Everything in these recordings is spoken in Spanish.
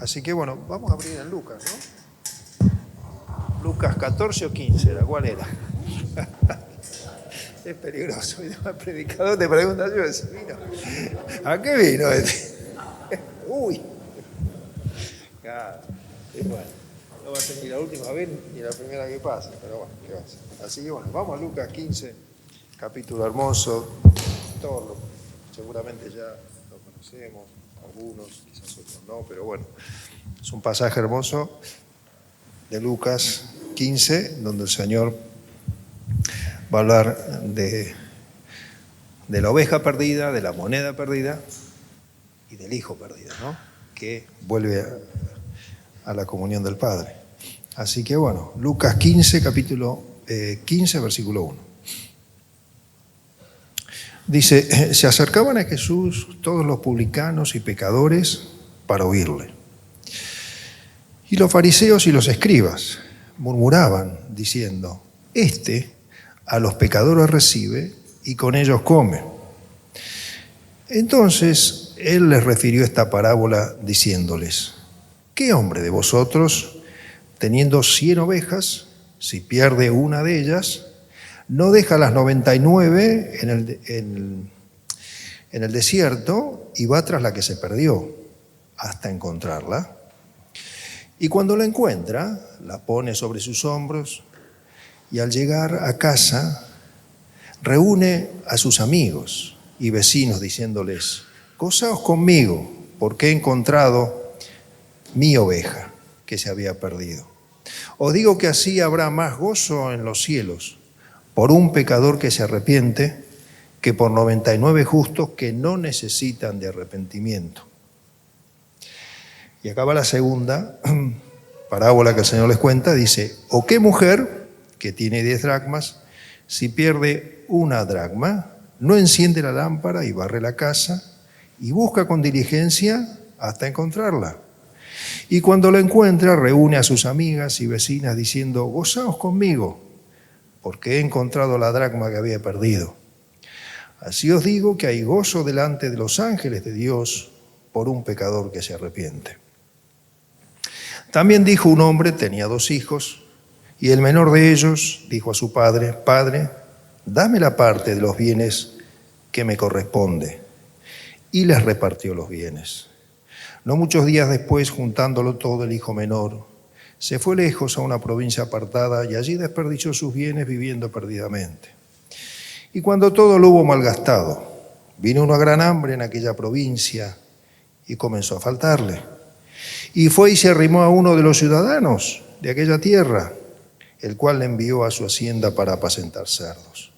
Así que bueno, vamos a abrir en Lucas, ¿no? Lucas 14 o 15, ¿la cuál era? Es peligroso. El predicador te pregunta, yo vino. ¿A qué vino este? Uy. Claro. Y bueno, no va a ser ni la última vez ni la primera que pase, pero bueno, ¿qué va a ser? Así que bueno, vamos a Lucas 15, capítulo hermoso. Todos seguramente ya lo conocemos, algunos, quizás otros no, pero bueno, es un pasaje hermoso de Lucas 15, donde el Señor va a hablar de la oveja perdida, de la moneda perdida y del hijo perdido, ¿no? Que vuelve a la comunión del Padre. Así que bueno, Lucas 15, capítulo 15, versículo 1. Dice, se acercaban a Jesús todos los publicanos y pecadores para oírle. Y los fariseos y los escribas murmuraban, diciendo, a los pecadores recibe y con ellos come. Entonces él les refirió esta parábola diciéndoles, ¿qué hombre de vosotros, teniendo 100 ovejas, si pierde una de ellas, no deja las 99 en el desierto y va tras la que se perdió hasta encontrarla? Y cuando la encuentra, la pone sobre sus hombros y al llegar a casa reúne a sus amigos y vecinos diciéndoles, gozaos conmigo porque he encontrado mi oveja que se había perdido. Os digo que así habrá más gozo en los cielos por un pecador que se arrepiente que por 99 justos que no necesitan de arrepentimiento. Y acaba la segunda parábola que el Señor les cuenta, dice, ¿o qué mujer que tiene 10 dracmas, si pierde una dracma, no enciende la lámpara y barre la casa y busca con diligencia hasta encontrarla? Y cuando la encuentra, reúne a sus amigas y vecinas diciendo, gozaos conmigo, porque he encontrado la dracma que había perdido. Así os digo que hay gozo delante de los ángeles de Dios por un pecador que se arrepiente. También dijo un hombre, tenía 2 hijos, y el menor de ellos dijo a su padre, Padre, dame la parte de los bienes que me corresponde. Y les repartió los bienes. No muchos días después, juntándolo todo, el hijo menor se fue lejos a una provincia apartada y allí desperdició sus bienes viviendo perdidamente. Y cuando todo lo hubo malgastado, vino una gran hambre en aquella provincia y comenzó a faltarle. Y fue y se arrimó a uno de los ciudadanos de aquella tierra, el cual le envió a su hacienda para apacentar cerdos.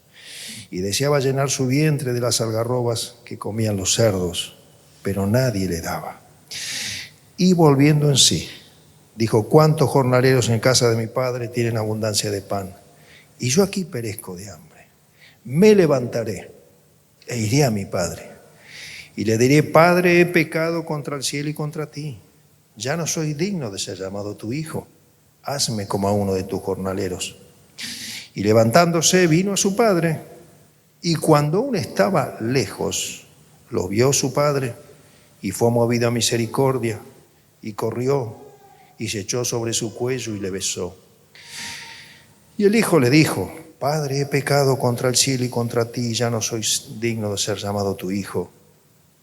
Y deseaba llenar su vientre de las algarrobas que comían los cerdos, pero nadie le daba. Y volviendo en sí, dijo, ¿cuántos jornaleros en casa de mi padre tienen abundancia de pan? Y yo aquí perezco de hambre. Me levantaré e iré a mi padre. Y le diré, Padre, he pecado contra el cielo y contra ti. Ya no soy digno de ser llamado tu hijo. Hazme como a uno de tus jornaleros. Y levantándose vino a su padre. Y cuando aún estaba lejos, lo vio su padre y fue movido a misericordia y corrió y se echó sobre su cuello y le besó. Y el hijo le dijo, Padre, he pecado contra el cielo y contra ti, ya no soy digno de ser llamado tu hijo.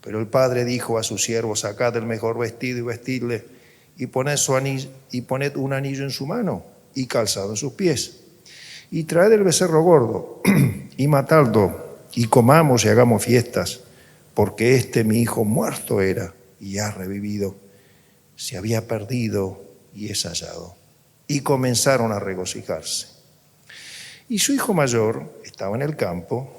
Pero el padre dijo a sus siervos, sacad el mejor vestido y vestidle, y poned un anillo en su mano y calzado en sus pies. Y traed el becerro gordo y matadlo, y comamos y hagamos fiestas, porque mi hijo muerto era y ha revivido, se había perdido y es hallado. Y comenzaron a regocijarse. Y su hijo mayor estaba en el campo,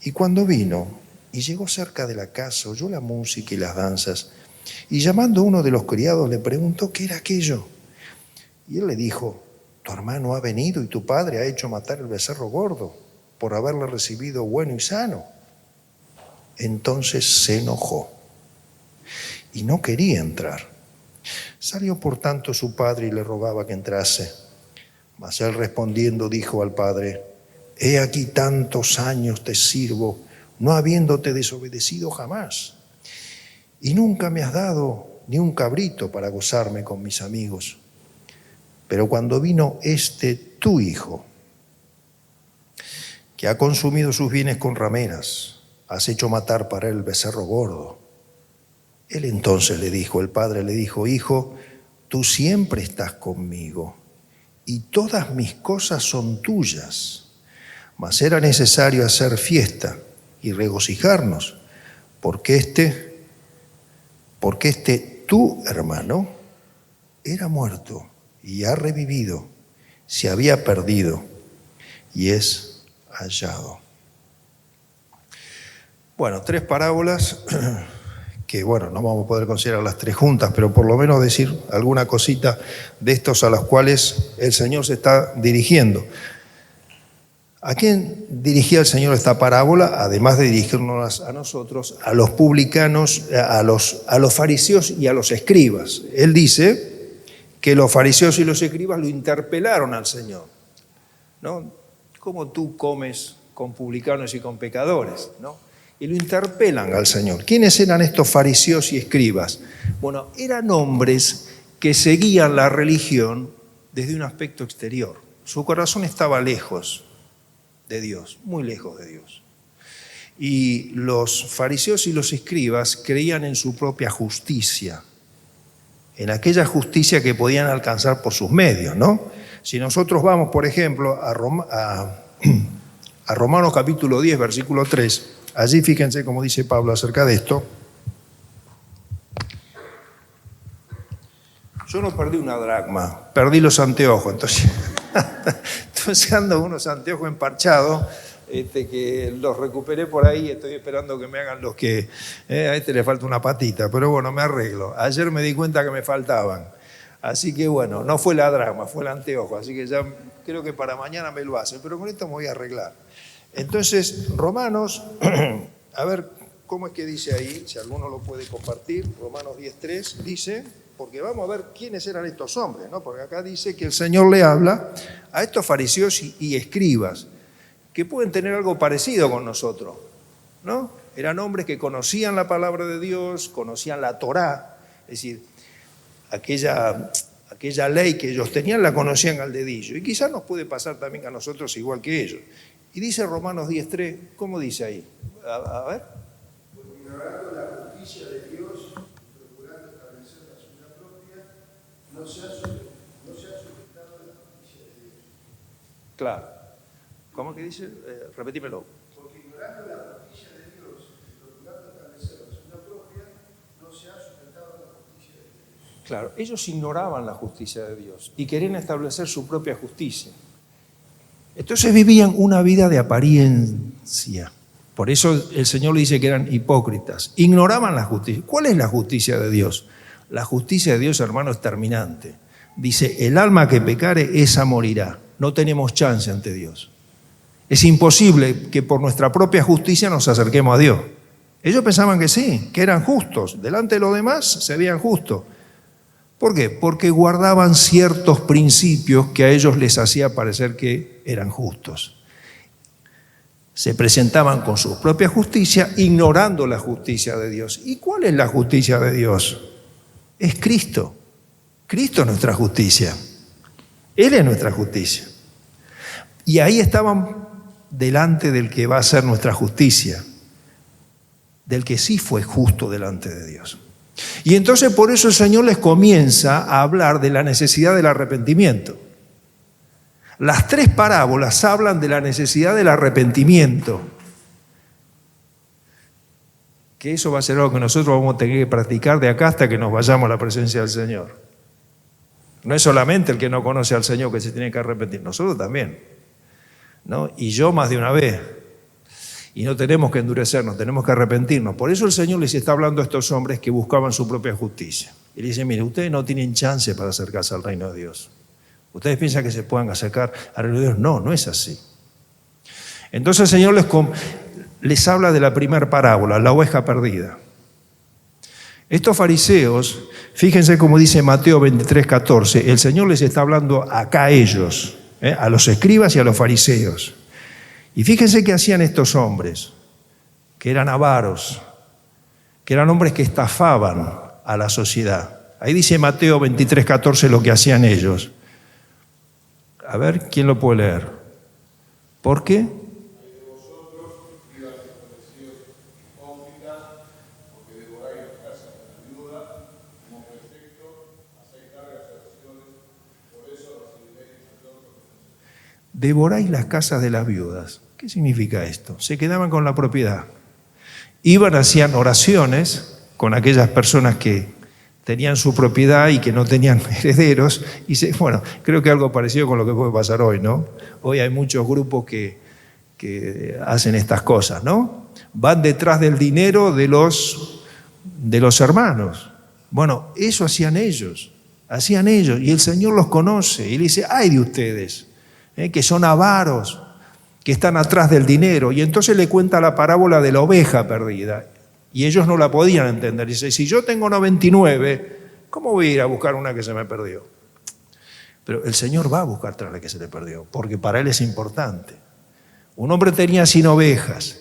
y cuando vino y llegó cerca de la casa, oyó la música y las danzas, y llamando a uno de los criados le preguntó qué era aquello. Y él le dijo, tu hermano ha venido y tu padre ha hecho matar el becerro gordo por haberle recibido bueno y sano. Entonces se enojó y no quería entrar. Salió por tanto su padre y le rogaba que entrase. Mas él respondiendo dijo al padre, he aquí tantos años te sirvo, no habiéndote desobedecido jamás. Y nunca me has dado ni un cabrito para gozarme con mis amigos. Pero cuando vino tu hijo, que ha consumido sus bienes con rameras, has hecho matar para él el becerro gordo. Él entonces le dijo, el padre le dijo, hijo, tú siempre estás conmigo y todas mis cosas son tuyas. Mas era necesario hacer fiesta y regocijarnos, porque tu hermano era muerto y ha revivido, se había perdido y es hallado. Bueno, 3 parábolas que, bueno, no vamos a poder considerar las 3 juntas, pero por lo menos decir alguna cosita de estos a los cuales el Señor se está dirigiendo. ¿A quién dirigía el Señor esta parábola? Además de dirigirnos a nosotros, a los publicanos, a los fariseos y a los escribas. Él dice que los fariseos y los escribas lo interpelaron al Señor, ¿no? ¿Cómo tú comes con publicanos y con pecadores, ¿no? Y lo interpelan al Señor. ¿Quiénes eran estos fariseos y escribas? Bueno, eran hombres que seguían la religión desde un aspecto exterior. Su corazón estaba lejos de Dios, muy lejos de Dios. Y los fariseos y los escribas creían en su propia justicia, en aquella justicia que podían alcanzar por sus medios, ¿no? Si nosotros vamos, por ejemplo, a Romanos capítulo 10, versículo 3, allí fíjense cómo dice Pablo acerca de esto. Yo no perdí una dracma, perdí los anteojos, entonces ando con unos anteojos emparchados, que los recuperé por ahí, estoy esperando que me hagan los que, a este le falta una patita, pero bueno, me arreglo. Ayer me di cuenta que me faltaban, así que bueno, no fue la dracma, fue el anteojo, así que ya creo que para mañana me lo hacen, pero con esto me voy a arreglar. Entonces, Romanos, a ver cómo es que dice ahí, si alguno lo puede compartir, Romanos 10:3 dice, porque vamos a ver quiénes eran estos hombres, ¿no? Porque acá dice que el Señor le habla a estos fariseos y escribas, que pueden tener algo parecido con nosotros, ¿no? Eran hombres que conocían la palabra de Dios, conocían la Torá, es decir, aquella ley que ellos tenían la conocían al dedillo, y quizás nos puede pasar también a nosotros igual que ellos. Y dice Romanos 10:3, ¿cómo dice ahí? A ver. Ignorando la justicia de Dios y procurando establecer la suya propia, no se ha sujetado a la justicia de Dios. Claro. ¿Cómo que dice? Repetímelo. Porque ignorando la justicia de Dios y procurando establecer la suya propia, no se ha sujetado a la justicia de Dios. Claro, ellos ignoraban la justicia de Dios y querían establecer su propia justicia. Entonces vivían una vida de apariencia. Por eso el Señor le dice que eran hipócritas. Ignoraban la justicia. ¿Cuál es la justicia de Dios? La justicia de Dios, hermano, es terminante. Dice, el alma que pecare, esa morirá. No tenemos chance ante Dios. Es imposible que por nuestra propia justicia nos acerquemos a Dios. Ellos pensaban que sí, que eran justos. Delante de los demás se veían justos. ¿Por qué? Porque guardaban ciertos principios que a ellos les hacía parecer que eran justos. Se presentaban con su propia justicia, ignorando la justicia de Dios. ¿Y cuál es la justicia de Dios? Es Cristo. Cristo es nuestra justicia. Él es nuestra justicia. Y ahí estaban delante del que va a ser nuestra justicia, del que sí fue justo delante de Dios. Y entonces por eso el Señor les comienza a hablar de la necesidad del arrepentimiento. Las 3 parábolas hablan de la necesidad del arrepentimiento. Que eso va a ser algo que nosotros vamos a tener que practicar de acá hasta que nos vayamos a la presencia del Señor. No es solamente el que no conoce al Señor que se tiene que arrepentir, nosotros también, ¿no? Y yo más de una vez. Y no tenemos que endurecernos, tenemos que arrepentirnos. Por eso el Señor les está hablando a estos hombres que buscaban su propia justicia. Y les dice, mire, ustedes no tienen chance para acercarse al reino de Dios. ¿Ustedes piensan que se puedan acercar al reino de Dios? No, no es así. Entonces el Señor les habla de la primera parábola, la oveja perdida. Estos fariseos, fíjense cómo dice Mateo 23:14, el Señor les está hablando acá a ellos, a los escribas y a los fariseos. Y fíjense qué hacían estos hombres, que eran avaros, que eran hombres que estafaban a la sociedad. Ahí dice Mateo 23:14 lo que hacían ellos. A ver, ¿quién lo puede leer? ¿Por qué? Devoráis las casas de las viudas. ¿Qué significa esto? Se quedaban con la propiedad. Iban, hacían oraciones con aquellas personas que tenían su propiedad y que no tenían herederos. Y bueno, creo que algo parecido con lo que puede pasar hoy, ¿no? Hoy hay muchos grupos que hacen estas cosas, ¿no? Van detrás del dinero de los hermanos. Bueno, eso hacían ellos. Y el Señor los conoce. Y le dice, ay de ustedes, que son avaros, que están atrás del dinero. Y entonces le cuenta la parábola de la oveja perdida. Y ellos no la podían entender. Dice, si yo tengo 99, ¿cómo voy a ir a buscar una que se me perdió? Pero el Señor va a buscar tras la que se le perdió, porque para Él es importante. Un hombre tenía 100 ovejas.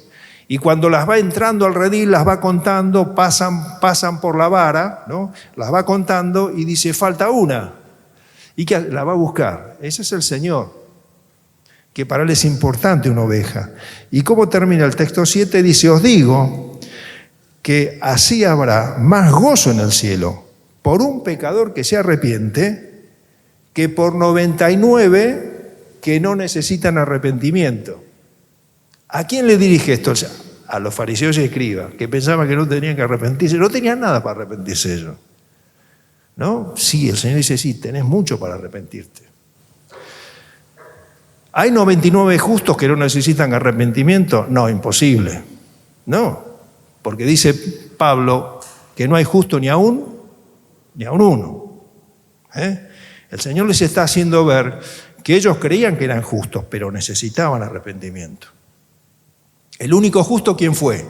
Y cuando las va entrando al redil, las va contando, pasan por la vara, ¿no? Las va contando y dice, falta una. Y que la va a buscar. Ese es el Señor, que para Él es importante una oveja. ¿Y cómo termina el texto 7? Dice, os digo que así habrá más gozo en el cielo por un pecador que se arrepiente que por 99 que no necesitan arrepentimiento. ¿A quién le dirige esto? A los fariseos y escribas, que pensaban que no tenían que arrepentirse. No tenían nada para arrepentirse ellos, ¿no? Sí, el Señor dice, sí, tenés mucho para arrepentirte. ¿Hay 99 justos que no necesitan arrepentimiento? No, imposible. No, porque dice Pablo que no hay justo ni aún uno. El Señor les está haciendo ver que ellos creían que eran justos, pero necesitaban arrepentimiento. ¿El único justo quién fue?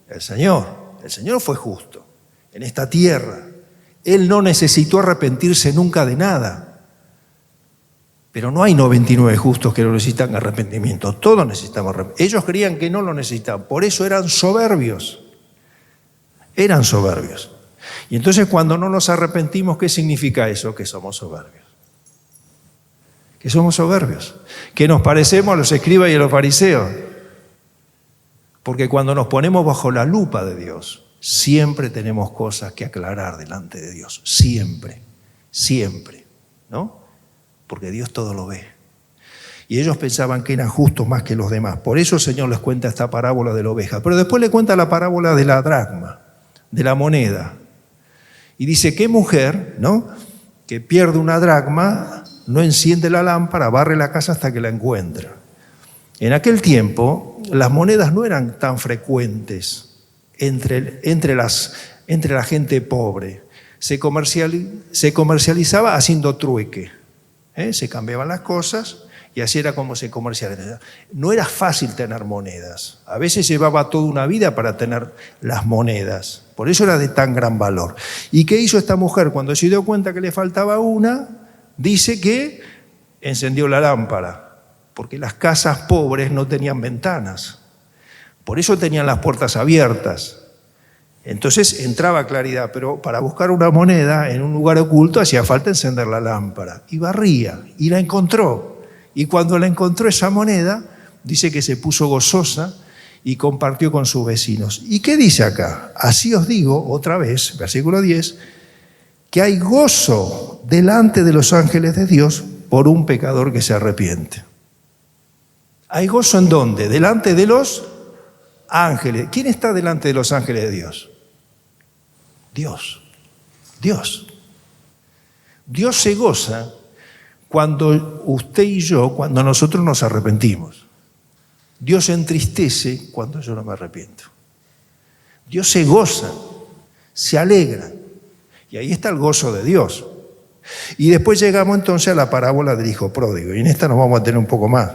El Señor. El Señor fue justo en esta tierra. Él no necesitó arrepentirse nunca de nada. Pero no hay 99 justos que no necesitan arrepentimiento. Todos necesitamos arrepentimiento. Ellos creían que no lo necesitaban. Por eso eran soberbios. Eran soberbios. Y entonces cuando no nos arrepentimos, ¿qué significa eso? Que somos soberbios. Que somos soberbios. Que nos parecemos a los escribas y a los fariseos. Porque cuando nos ponemos bajo la lupa de Dios, siempre tenemos cosas que aclarar delante de Dios. Siempre. Siempre. ¿No? Porque Dios todo lo ve. Y ellos pensaban que eran justos más que los demás. Por eso el Señor les cuenta esta parábola de la oveja. Pero después le cuenta la parábola de la dracma, de la moneda. Y dice, ¿qué mujer, no, que pierde una dracma, no enciende la lámpara, barre la casa hasta que la encuentra? En aquel tiempo, las monedas no eran tan frecuentes entre la gente pobre. Se comercializaba haciendo trueque. Se cambiaban las cosas y así era como se comercializaba. No era fácil tener monedas. A veces llevaba toda una vida para tener las monedas. Por eso era de tan gran valor. ¿Y qué hizo esta mujer? Cuando se dio cuenta que le faltaba una, dice que encendió la lámpara, porque las casas pobres no tenían ventanas. Por eso tenían las puertas abiertas. Entonces entraba claridad, pero para buscar una moneda en un lugar oculto hacía falta encender la lámpara. Y barría, y la encontró. Y cuando la encontró esa moneda, dice que se puso gozosa y compartió con sus vecinos. ¿Y qué dice acá? Así os digo, otra vez, versículo 10, que hay gozo delante de los ángeles de Dios por un pecador que se arrepiente. ¿Hay gozo en dónde? Delante de los ángeles. ¿Quién está delante de los ángeles de Dios? Dios. Dios. Dios se goza cuando usted y yo, cuando nosotros nos arrepentimos. Dios se entristece cuando yo no me arrepiento. Dios se goza, se alegra. Y ahí está el gozo de Dios. Y después llegamos entonces a la parábola del hijo pródigo. Y en esta nos vamos a tener un poco más.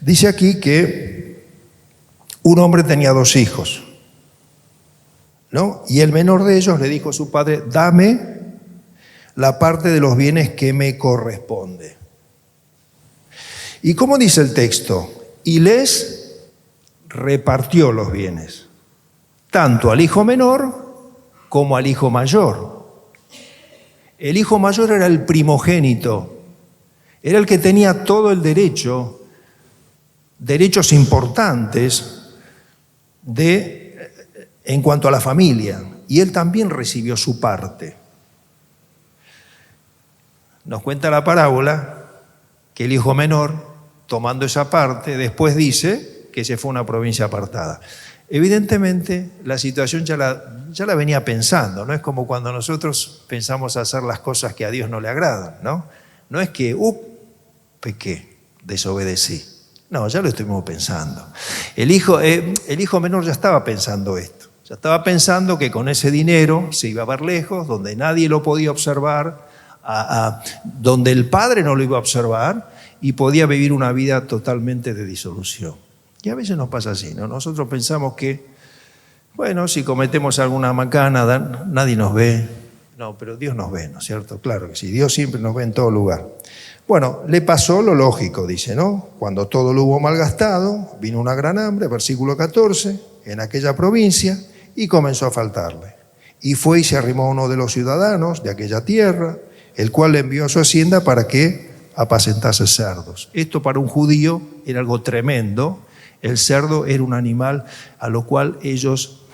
Dice aquí que un hombre tenía 2 hijos, ¿no? Y el menor de ellos le dijo a su padre, dame la parte de los bienes que me corresponde. ¿Y cómo dice el texto? Y les repartió los bienes. tanto al hijo menor como al hijo mayor. El hijo mayor era el primogénito, era el que tenía todo el derecho, derechos importantes en cuanto a la familia, y él también recibió su parte. Nos cuenta la parábola que el hijo menor, tomando esa parte, después dice que se fue a una provincia apartada. Evidentemente, la situación ya la venía pensando, no es como cuando nosotros pensamos hacer las cosas que a Dios no le agradan, ¿no? No es que, pequé, desobedecí. No, ya lo estuvimos pensando. El hijo menor ya estaba pensando esto. Ya estaba pensando que con ese dinero se iba a ver lejos, donde nadie lo podía observar, donde el padre no lo iba a observar, y podía vivir una vida totalmente de disolución. Y a veces nos pasa así, ¿no? Nosotros pensamos que, bueno, si cometemos alguna macana, nadie nos ve. No, pero Dios nos ve, ¿no es cierto? Claro que sí, Dios siempre nos ve en todo lugar. Bueno, le pasó lo lógico, dice, ¿no? Cuando todo lo hubo malgastado, vino una gran hambre, versículo 14, en aquella provincia, y comenzó a faltarle. Y fue y se arrimó a uno de los ciudadanos de aquella tierra, el cual le envió a su hacienda para que apacentase cerdos. Esto para un judío era algo tremendo. El cerdo era un animal a lo cual ellos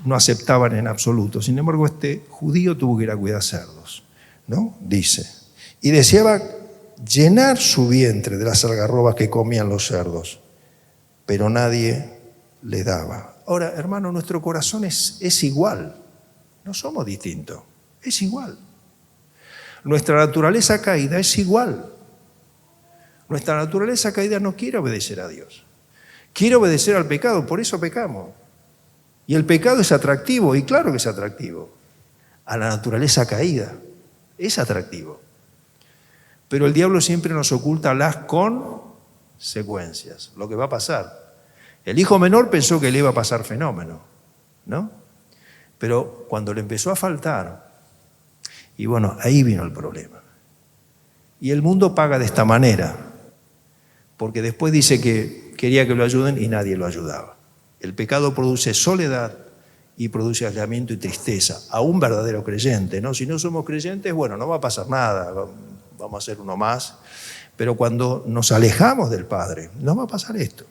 no aceptaban en absoluto. Sin embargo, este judío tuvo que ir a cuidar cerdos, ¿no? Dice, y deseaba llenar su vientre de las algarrobas que comían los cerdos, pero nadie le daba. Ahora, hermano, nuestro corazón es igual. No somos distintos, es igual. Nuestra naturaleza caída es igual. Nuestra naturaleza caída no quiere obedecer a Dios. Quiere obedecer al pecado, por eso pecamos. Y el pecado es atractivo, y claro que es atractivo. A la naturaleza caída es atractivo. Pero el diablo siempre nos oculta las consecuencias, lo que va a pasar. El hijo menor pensó que le iba a pasar fenómeno, ¿no? Pero cuando le empezó a faltar, y bueno, ahí vino el problema. Y el mundo paga de esta manera, porque después dice que quería que lo ayuden y nadie lo ayudaba. El pecado produce soledad y produce aislamiento y tristeza a un verdadero creyente, ¿no? Si no somos creyentes, bueno, no va a pasar nada, vamos a ser uno más, pero cuando nos alejamos del Padre, no va a pasar esto.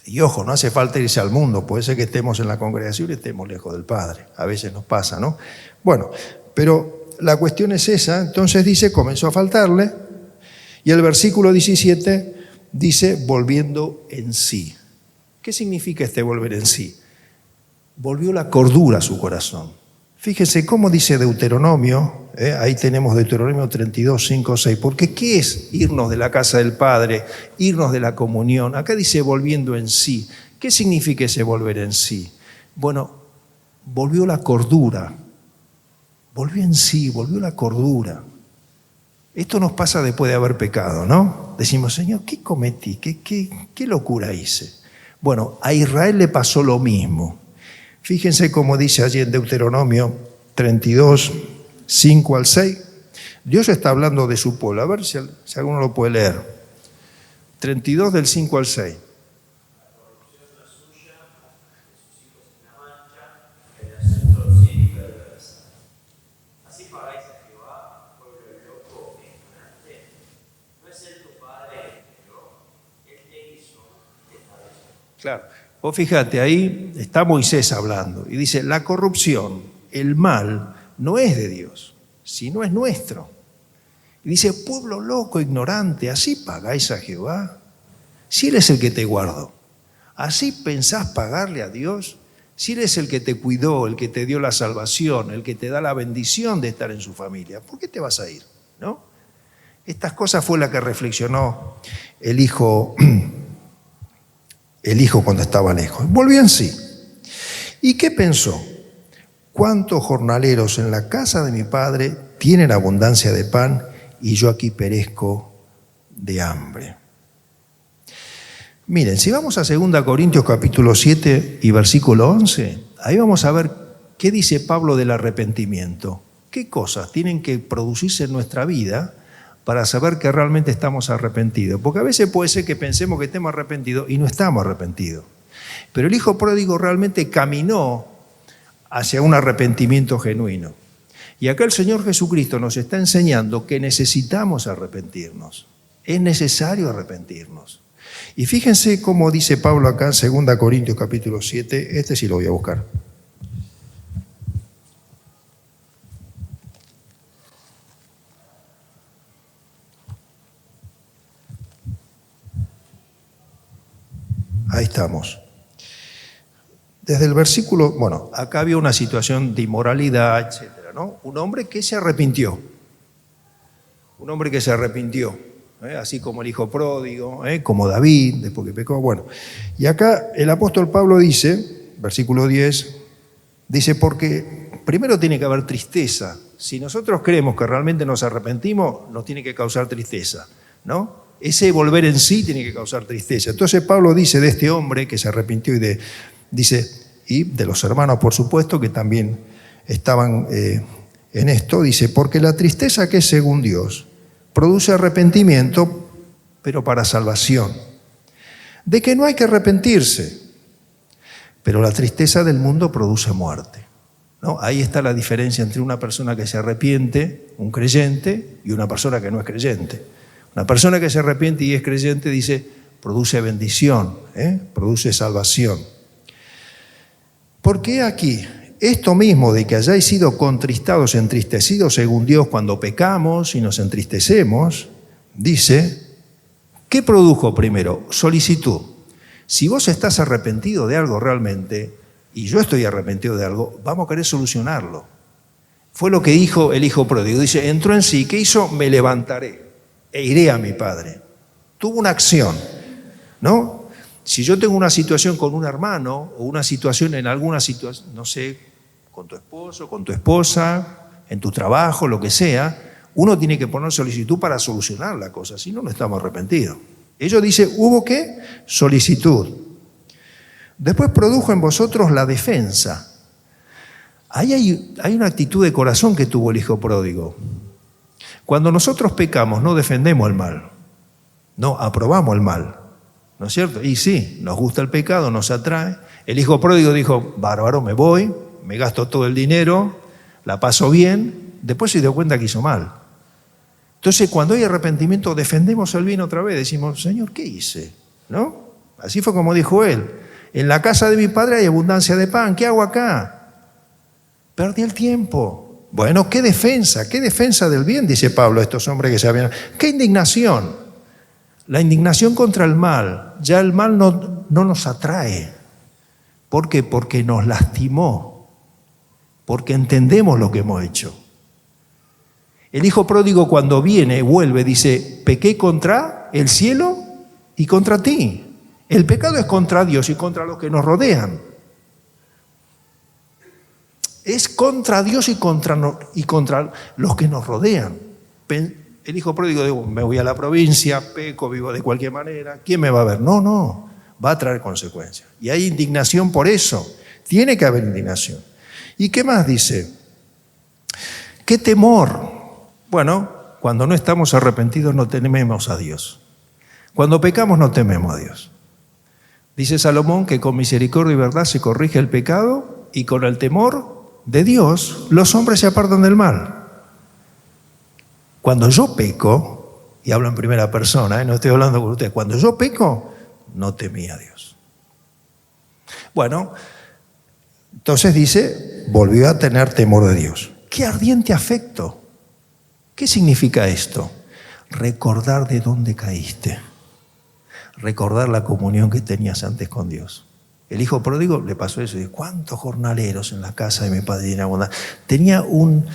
Y ojo, no hace falta irse al mundo, puede ser que estemos en la congregación y estemos lejos del Padre, a veces nos pasa, ¿no? Bueno, pero la cuestión es esa, entonces dice, comenzó a faltarle, y el versículo 17 dice, volviendo en sí. ¿Qué significa este volver en sí? Volvió la cordura a su corazón. Fíjense cómo dice Deuteronomio, ahí tenemos Deuteronomio 32, 5, 6, porque ¿qué es irnos de la casa del Padre, irnos de la comunión? Acá dice volviendo en sí. ¿Qué significa ese volver en sí? Bueno, volvió la cordura, volvió en sí, volvió la cordura. Esto nos pasa después de haber pecado, ¿no? Decimos, Señor, ¿qué cometí? ¿Qué locura hice? Bueno, a Israel le pasó lo mismo. Fíjense cómo dice allí en Deuteronomio 32, 5 al 6. Dios está hablando de su pueblo. A ver si alguno lo puede leer. 32 del 5 al 6. Claro. Vos fíjate, ahí está Moisés hablando y dice, la corrupción, el mal, no es de Dios, sino es nuestro. Y dice, pueblo loco, ignorante, ¿así pagáis a Jehová? Si Él es el que te guardó, ¿así pensás pagarle a Dios? Si Él es el que te cuidó, el que te dio la salvación, el que te da la bendición de estar en su familia, ¿por qué te vas a ir? ¿No? Estas cosas fue la que reflexionó el hijo cuando estaba lejos. Volvió en sí. ¿Y qué pensó? ¿Cuántos jornaleros en la casa de mi padre tienen abundancia de pan y yo aquí perezco de hambre? Miren, si vamos a 2 Corintios capítulo 7 y versículo 11, ahí vamos a ver qué dice Pablo del arrepentimiento. ¿Qué cosas tienen que producirse en nuestra vida para saber que realmente estamos arrepentidos? Porque a veces puede ser que pensemos que estemos arrepentidos y no estamos arrepentidos. Pero el hijo pródigo realmente caminó hacia un arrepentimiento genuino. Y acá el Señor Jesucristo nos está enseñando que necesitamos arrepentirnos. Es necesario arrepentirnos. Y fíjense cómo dice Pablo acá en 2 Corintios capítulo 7, este sí lo voy a buscar. Ahí estamos. Desde el versículo, bueno, acá había una situación de inmoralidad, etcétera, ¿no? Un hombre que se arrepintió. Un hombre que se arrepintió, así como el hijo pródigo, como David, después que pecó. Bueno, y acá el apóstol Pablo dice, versículo 10, dice, porque primero tiene que haber tristeza. Si nosotros creemos que realmente nos arrepentimos, nos tiene que causar tristeza, ¿no? Ese volver en sí tiene que causar tristeza. Entonces Pablo dice de este hombre que se arrepintió y de los hermanos, por supuesto, que también estaban en esto, dice, porque la tristeza que es según Dios produce arrepentimiento, pero para salvación. De que no hay que arrepentirse, pero la tristeza del mundo produce muerte, ¿no? Ahí está la diferencia entre una persona que se arrepiente, un creyente, y una persona que no es creyente. Una persona que se arrepiente y es creyente, dice, produce bendición, produce salvación. Porque aquí, esto mismo de que hayáis sido contristados, entristecidos según Dios cuando pecamos y nos entristecemos, dice, ¿qué produjo primero? Solicitud. Si vos estás arrepentido de algo realmente, y yo estoy arrepentido de algo, vamos a querer solucionarlo. Fue lo que dijo el hijo pródigo. Dice, entró en sí, ¿qué hizo? Me levantaré e iré a mi padre. Tuvo una acción, ¿no? Si yo tengo una situación con un hermano o una situación en alguna situación, no sé, con tu esposo, con tu esposa, en tu trabajo, lo que sea, uno tiene que poner solicitud para solucionar la cosa, si no, no estamos arrepentidos. Ellos dicen, ¿hubo qué? Solicitud. Después produjo en vosotros la defensa. Ahí hay una actitud de corazón que tuvo el hijo pródigo. Cuando nosotros pecamos, no defendemos el mal, no aprobamos el mal, ¿no es cierto? Y sí, nos gusta el pecado, nos atrae. El hijo pródigo dijo, bárbaro, me voy, me gasto todo el dinero, la paso bien, después se dio cuenta que hizo mal. Entonces, cuando hay arrepentimiento, defendemos el bien otra vez, decimos, Señor, ¿qué hice? ¿No? Así fue como dijo él, en la casa de mi padre hay abundancia de pan, ¿qué hago acá? Perdí el tiempo. Bueno, qué defensa del bien, dice Pablo a estos hombres que se habían... ¡Qué indignación! La indignación contra el mal. Ya el mal no nos atrae. ¿Por qué? Porque nos lastimó. Porque entendemos lo que hemos hecho. El hijo pródigo cuando vuelve, dice, pequé contra el cielo y contra ti. El pecado es contra Dios y contra los que nos rodean. Es contra Dios y contra los que nos rodean. El hijo pródigo dijo, me voy a la provincia, peco, vivo de cualquier manera, ¿quién me va a ver? No, va a traer consecuencias. Y hay indignación por eso, tiene que haber indignación. ¿Y qué más dice? ¿Qué temor? Bueno, cuando no estamos arrepentidos no tememos a Dios. Cuando pecamos no tememos a Dios. Dice Salomón que con misericordia y verdad se corrige el pecado y con el temor de Dios, los hombres se apartan del mal. Cuando yo peco, y hablo en primera persona, no estoy hablando con usted, cuando yo peco, no temí a Dios. Bueno, entonces dice, volvió a tener temor de Dios. ¡Qué ardiente afecto! ¿Qué significa esto? Recordar de dónde caíste. Recordar la comunión que tenías antes con Dios. El hijo pródigo le pasó eso. Dice, ¿cuántos jornaleros en la casa de mi padre en abundancia? Tenía un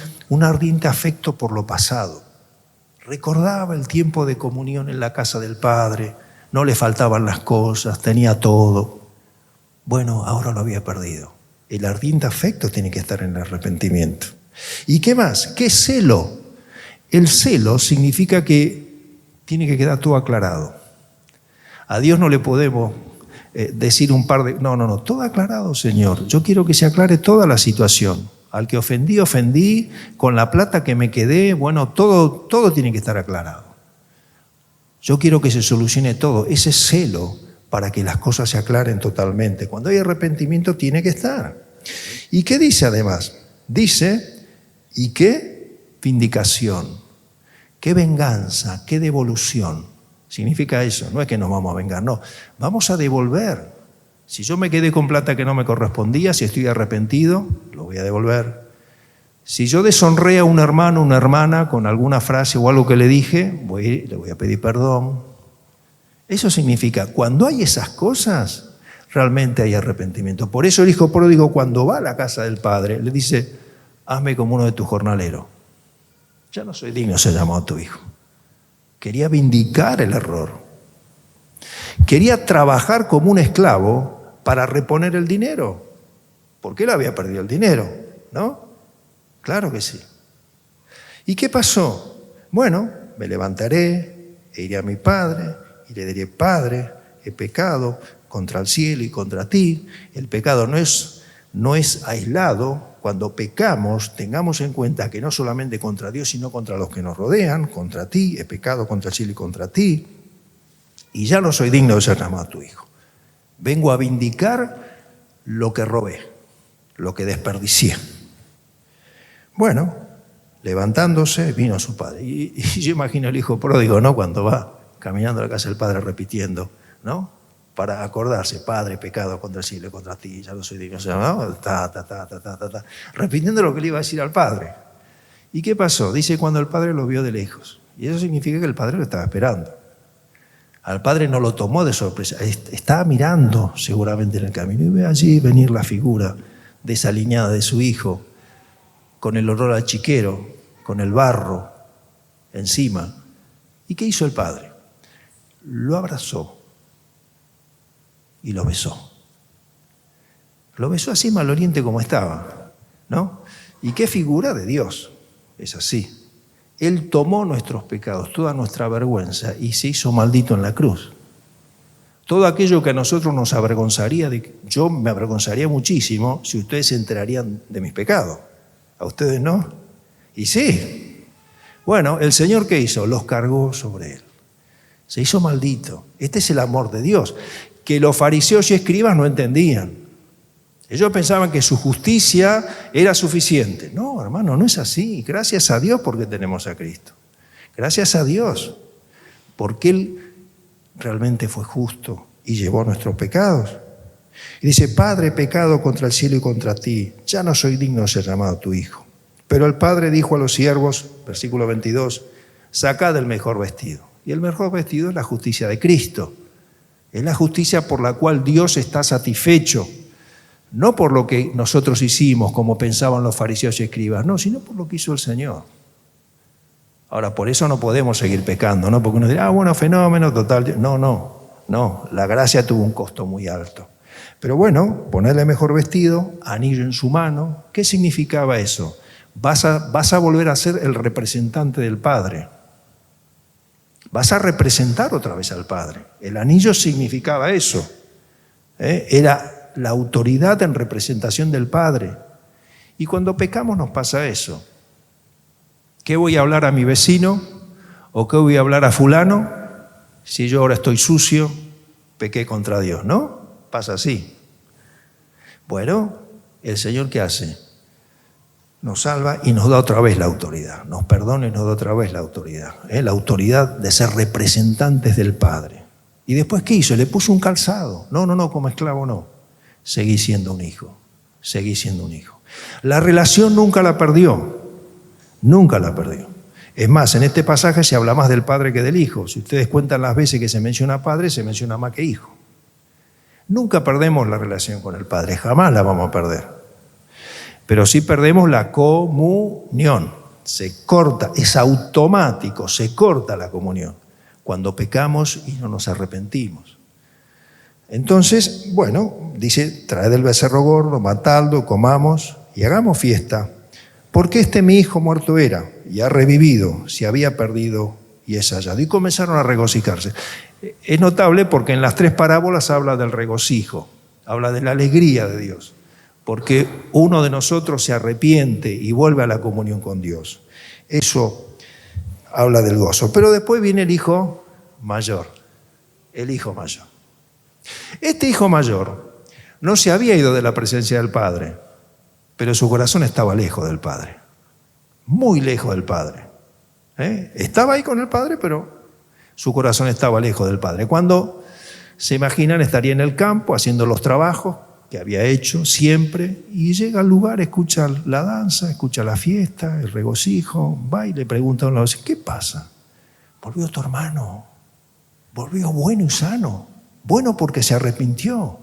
ardiente afecto por lo pasado. Recordaba el tiempo de comunión en la casa del Padre. No le faltaban las cosas, tenía todo. Bueno, ahora lo había perdido. El ardiente afecto tiene que estar en el arrepentimiento. ¿Y qué más? ¿Qué celo? El celo significa que tiene que quedar todo aclarado. A Dios no le podemos decir un par de... No, todo aclarado, Señor. Yo quiero que se aclare toda la situación. Al que ofendí, con la plata que me quedé, bueno, todo tiene que estar aclarado. Yo quiero que se solucione todo. Ese celo para que las cosas se aclaren totalmente. Cuando hay arrepentimiento tiene que estar. ¿Y qué dice además? Dice, ¿y qué vindicación? ¿Qué venganza? ¿Qué devolución? Significa eso, no es que nos vamos a vengar, no. Vamos a devolver. Si yo me quedé con plata que no me correspondía, si estoy arrepentido, lo voy a devolver. Si yo deshonré a un hermano o una hermana con alguna frase o algo que le dije, le voy a pedir perdón. Eso significa, cuando hay esas cosas, realmente hay arrepentimiento. Por eso el hijo pródigo, cuando va a la casa del padre, le dice, hazme como uno de tus jornaleros. Ya no soy digno de ser llamado tu hijo. Quería vindicar el error. Quería trabajar como un esclavo para reponer el dinero. Porque él había perdido el dinero, ¿no? Claro que sí. ¿Y qué pasó? Bueno, me levantaré e iré a mi padre y le diré, Padre, he pecado contra el cielo y contra ti. El pecado no es aislado. Cuando pecamos, tengamos en cuenta que no solamente contra Dios, sino contra los que nos rodean, contra ti, he pecado contra el cielo y contra ti, y ya no soy digno de ser llamado tu hijo. Vengo a vindicar lo que robé, lo que desperdicié. Bueno, levantándose, vino su padre. Y yo imagino el hijo pródigo, ¿no? Cuando va caminando a la casa del padre repitiendo, ¿no? Para acordarse, Padre, pecado contra el cielo y contra ti, ya no soy digno, ¿no? Repitiendo lo que le iba a decir al padre. ¿Y qué pasó? Dice cuando el padre lo vio de lejos. Y eso significa que el padre lo estaba esperando. Al padre no lo tomó de sorpresa, estaba mirando seguramente en el camino y ve allí venir la figura desaliñada de su hijo, con el olor al chiquero, con el barro encima. ¿Y qué hizo el padre? Lo abrazó y lo besó. Lo besó así maloliente como estaba, ¿no? ¿Y qué figura de Dios? Es así. Él tomó nuestros pecados, toda nuestra vergüenza y se hizo maldito en la cruz. Todo aquello que a nosotros nos avergonzaría, yo me avergonzaría muchísimo si ustedes se enterarían de mis pecados. ¿A ustedes no? Y sí. Bueno, ¿el Señor qué hizo? Los cargó sobre él. Se hizo maldito. Este es el amor de Dios, que los fariseos y escribas no entendían. Ellos pensaban que su justicia era suficiente. No, hermano, no es así. Gracias a Dios porque tenemos a Cristo. Gracias a Dios porque Él realmente fue justo y llevó nuestros pecados. Y dice, Padre, he pecado contra el cielo y contra ti. Ya no soy digno de ser llamado tu hijo. Pero el padre dijo a los siervos, versículo 22, sacad el mejor vestido. Y el mejor vestido es la justicia de Cristo. Es la justicia por la cual Dios está satisfecho. No por lo que nosotros hicimos, como pensaban los fariseos y escribas, no, sino por lo que hizo el Señor. Ahora, por eso no podemos seguir pecando, ¿no? Porque uno dirá, bueno, fenómeno, total. No, la gracia tuvo un costo muy alto. Pero bueno, ponerle mejor vestido, anillo en su mano, ¿qué significaba eso? Vas a volver a ser el representante del Padre. Vas a representar otra vez al Padre. El anillo significaba eso. Era la autoridad en representación del Padre. Y cuando pecamos nos pasa eso. ¿Qué voy a hablar a mi vecino? ¿O qué voy a hablar a fulano? Si yo ahora estoy sucio, pequé contra Dios, ¿no? Pasa así. Bueno, ¿el Señor qué hace? Nos salva y nos da otra vez la autoridad. Nos perdona y nos da otra vez la autoridad. La autoridad de ser representantes del Padre. ¿Y después qué hizo? Le puso un calzado. No, como esclavo no. Seguí siendo un hijo. Seguí siendo un hijo. La relación nunca la perdió. Nunca la perdió. Es más, en este pasaje se habla más del padre que del hijo. Si ustedes cuentan las veces que se menciona padre, se menciona más que hijo. Nunca perdemos la relación con el Padre, jamás la vamos a perder. Pero sí perdemos la comunión. Se corta, es automático, se corta la comunión cuando pecamos y no nos arrepentimos. Entonces, bueno, dice, traed el becerro gordo, matadlo, comamos y hagamos fiesta. Porque mi hijo muerto era y ha revivido, se había perdido y es hallado. Y comenzaron a regocijarse. Es notable porque en las tres parábolas habla del regocijo, habla de la alegría de Dios, porque uno de nosotros se arrepiente y vuelve a la comunión con Dios. Eso habla del gozo. Pero después viene el hijo mayor, Este hijo mayor no se había ido de la presencia del Padre, pero su corazón estaba lejos del Padre, muy lejos del Padre. Estaba ahí con el Padre, pero su corazón estaba lejos del Padre. Cuando se imaginan, estaría en el campo haciendo los trabajos que había hecho siempre, y llega al lugar, escucha la danza, escucha la fiesta, el regocijo, va y le pregunta a uno, ¿qué pasa? Volvió tu hermano, volvió bueno y sano, bueno porque se arrepintió,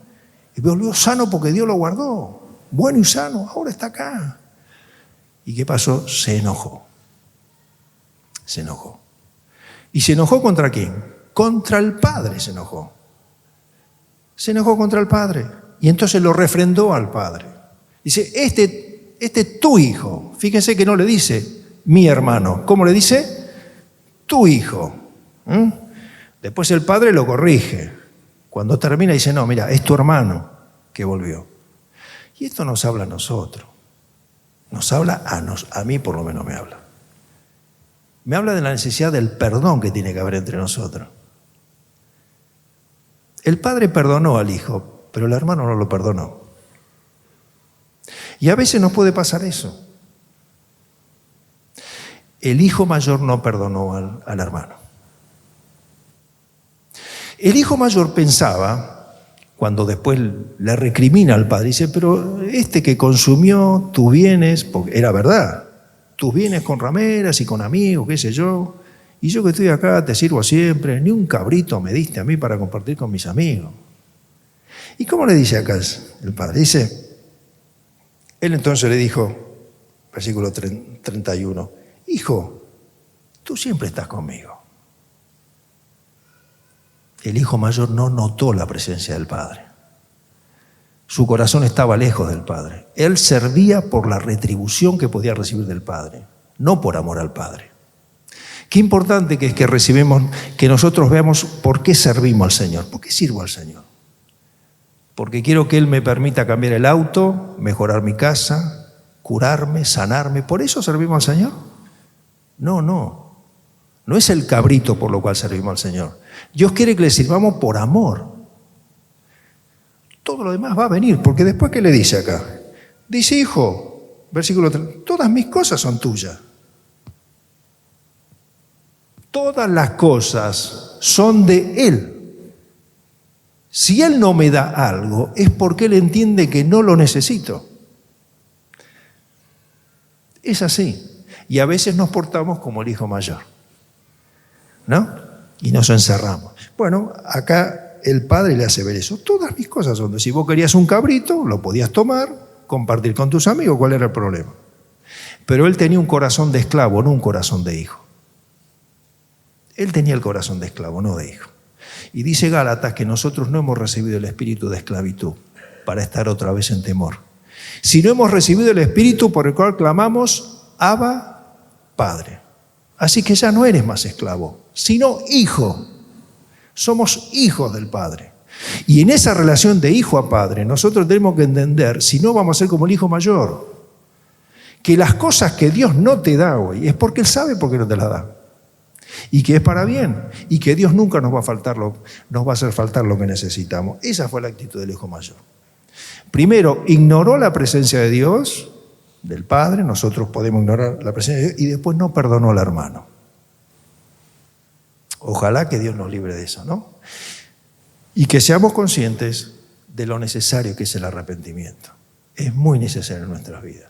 y volvió sano porque Dios lo guardó, bueno y sano, ahora está acá. ¿Y qué pasó? Se enojó. Se enojó. ¿Y se enojó contra quién? Contra el Padre se enojó. Se enojó contra el Padre. Y entonces lo refrendó al Padre. Dice, este es tu hijo. Fíjense que no le dice mi hermano. ¿Cómo le dice? Tu hijo. Después el Padre lo corrige. Cuando termina dice, no, mira, es tu hermano que volvió. Y esto nos habla a nosotros. Nos habla a mí por lo menos me habla. Me habla de la necesidad del perdón que tiene que haber entre nosotros. El Padre perdonó al Hijo, pero el hermano no lo perdonó. Y a veces nos puede pasar eso. El hijo mayor no perdonó al hermano. El hijo mayor pensaba, cuando después le recrimina al padre, dice, pero este que consumió tus bienes, porque era verdad, tus bienes con rameras y con amigos, qué sé yo, y yo que estoy acá te sirvo siempre, ni un cabrito me diste a mí para compartir con mis amigos. ¿Y cómo le dice acá el padre? Dice, él entonces le dijo, versículo 31, hijo, tú siempre estás conmigo. El hijo mayor no notó la presencia del Padre. Su corazón estaba lejos del Padre. Él servía por la retribución que podía recibir del Padre, no por amor al Padre. Qué importante que es que recibimos, que nosotros veamos por qué servimos al Señor. ¿Por qué sirvo al Señor? Porque quiero que Él me permita cambiar el auto, mejorar mi casa, curarme, sanarme. ¿Por eso servimos al Señor? No. No es el cabrito por lo cual servimos al Señor. Dios quiere que le sirvamos por amor. Todo lo demás va a venir, porque después, ¿qué le dice acá? Dice, hijo, versículo 3, todas mis cosas son tuyas. Todas las cosas son de Él. Si Él no me da algo, es porque Él entiende que no lo necesito. Es así. Y a veces nos portamos como el hijo mayor, ¿no? Y nos encerramos. Bueno, acá el padre le hace ver eso. Todas mis cosas son de. Si vos querías un cabrito, lo podías tomar, compartir con tus amigos. ¿Cuál era el problema? Pero él tenía un corazón de esclavo, no un corazón de hijo. Él tenía el corazón de esclavo, no de hijo. Y dice Gálatas que nosotros no hemos recibido el espíritu de esclavitud para estar otra vez en temor. Si no hemos recibido el espíritu por el cual clamamos, Abba, Padre. Así que ya no eres más esclavo, sino hijo. Somos hijos del Padre. Y en esa relación de hijo a padre, nosotros tenemos que entender, si no vamos a ser como el hijo mayor, que las cosas que Dios no te da hoy es porque Él sabe por qué no te las da. Y que es para bien. Y que Dios nunca nos va a hacer faltar lo que necesitamos. Esa fue la actitud del hijo mayor. Primero, ignoró la presencia de Dios, del Padre. Nosotros podemos ignorar la presencia de Dios. Y después no perdonó al hermano. Ojalá que Dios nos libre de eso, ¿no? Y que seamos conscientes de lo necesario que es el arrepentimiento. Es muy necesario en nuestras vidas.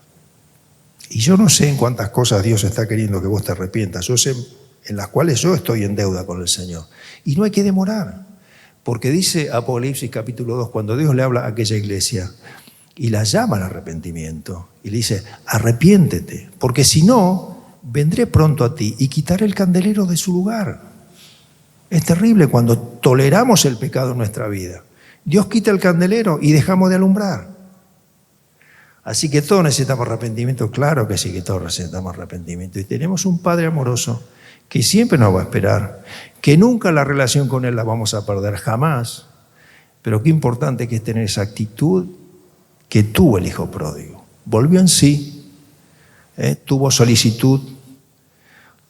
Y yo no sé en cuántas cosas Dios está queriendo que vos te arrepientas. Yo sé en las cuales yo estoy en deuda con el Señor. Y no hay que demorar. Porque dice Apocalipsis capítulo 2, cuando Dios le habla a aquella iglesia y la llama al arrepentimiento y le dice, arrepiéntete, porque si no, vendré pronto a ti y quitaré el candelero de su lugar. Es terrible cuando toleramos el pecado en nuestra vida. Dios quita el candelero y dejamos de alumbrar. Así que todos necesitamos arrepentimiento. Claro que sí, que todos necesitamos arrepentimiento. Y tenemos un Padre amoroso que siempre nos va a esperar, que nunca la relación con Él la vamos a perder, jamás. Pero qué importante que es tener esa actitud que tuvo el hijo pródigo. Volvió en sí, tuvo solicitud,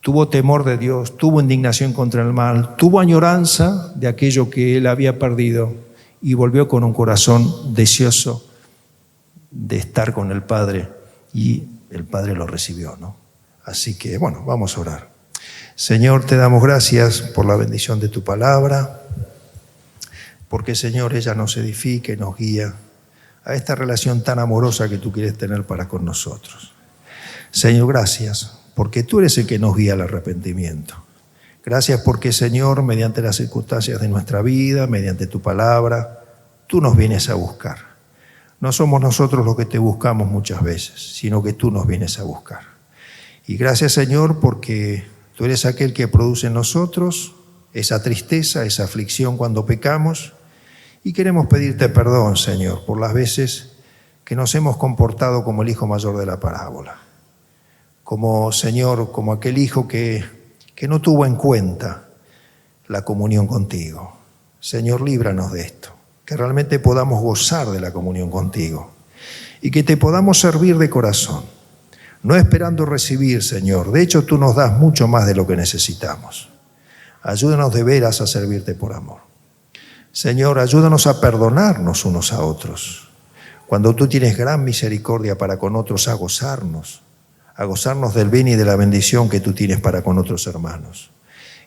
tuvo temor de Dios, tuvo indignación contra el mal, tuvo añoranza de aquello que él había perdido y volvió con un corazón deseoso de estar con el Padre, y el Padre lo recibió, ¿no? Así que, bueno, vamos a orar. Señor, te damos gracias por la bendición de tu palabra, porque, Señor, ella nos edifica y nos guía a esta relación tan amorosa que tú quieres tener para con nosotros. Señor, gracias, porque tú eres el que nos guía al arrepentimiento. Gracias porque, Señor, mediante las circunstancias de nuestra vida, mediante tu palabra, tú nos vienes a buscar. No somos nosotros los que te buscamos muchas veces, sino que tú nos vienes a buscar. Y gracias, Señor, porque tú eres aquel que produce en nosotros esa tristeza, esa aflicción cuando pecamos, y queremos pedirte perdón, Señor, por las veces que nos hemos comportado como el hijo mayor de la parábola. Como, Señor, como aquel hijo que no tuvo en cuenta la comunión contigo. Señor, líbranos de esto, que realmente podamos gozar de la comunión contigo y que te podamos servir de corazón, no esperando recibir, Señor. De hecho, tú nos das mucho más de lo que necesitamos. Ayúdanos de veras a servirte por amor. Señor, ayúdanos a perdonarnos unos a otros. Cuando tú tienes gran misericordia para con otros, a gozarnos del bien y de la bendición que tú tienes para con otros hermanos.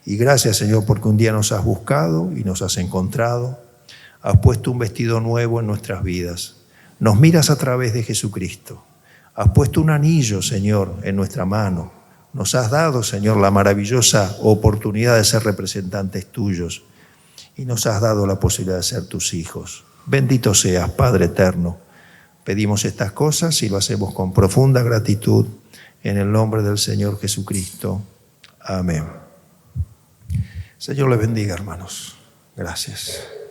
Y gracias, Señor, porque un día nos has buscado y nos has encontrado, has puesto un vestido nuevo en nuestras vidas, nos miras a través de Jesucristo, has puesto un anillo, Señor, en nuestra mano, nos has dado, Señor, la maravillosa oportunidad de ser representantes tuyos y nos has dado la posibilidad de ser tus hijos. Bendito seas, Padre eterno. Pedimos estas cosas y lo hacemos con profunda gratitud en el nombre del Señor Jesucristo. Amén. Señor les bendiga, hermanos. Gracias.